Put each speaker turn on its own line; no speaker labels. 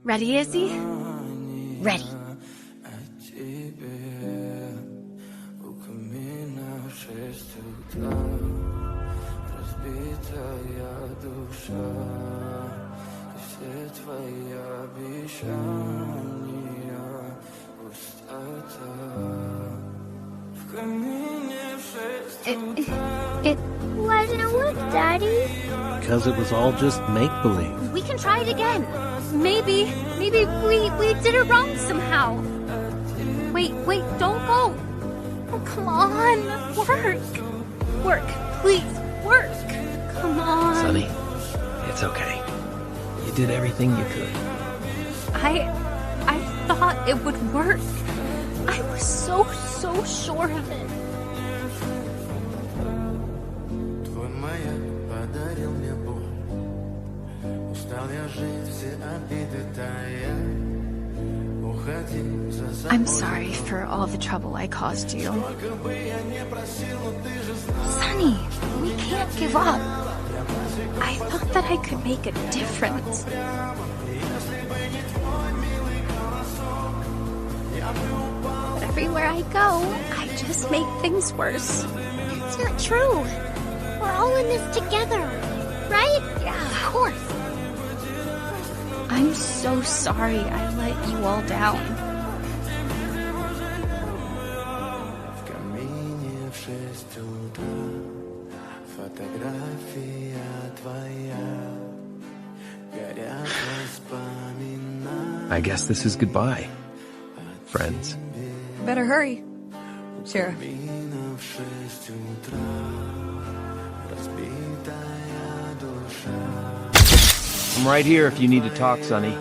Ready, Izzy? Ready.
Why didn't it work, Daddy?
Because it was all just make-believe.
We can try it again. Maybe we did it wrong somehow. Wait, don't go. Oh, come on, work, please, work. Come on.
Sonny, it's okay. You did everything you could.
I thought it would work. I was so sure of it. I'm sorry for all the trouble I caused you. Sonny, we can't give up. I thought that I could make a difference. But everywhere I go, I just make things worse.
It's not true. We're all in this together, right?
Yeah, of course. I'm so sorry I let you all down.
I guess this is goodbye, friends.
Better hurry. Sure.
I'm right here if you need to talk, Sonny.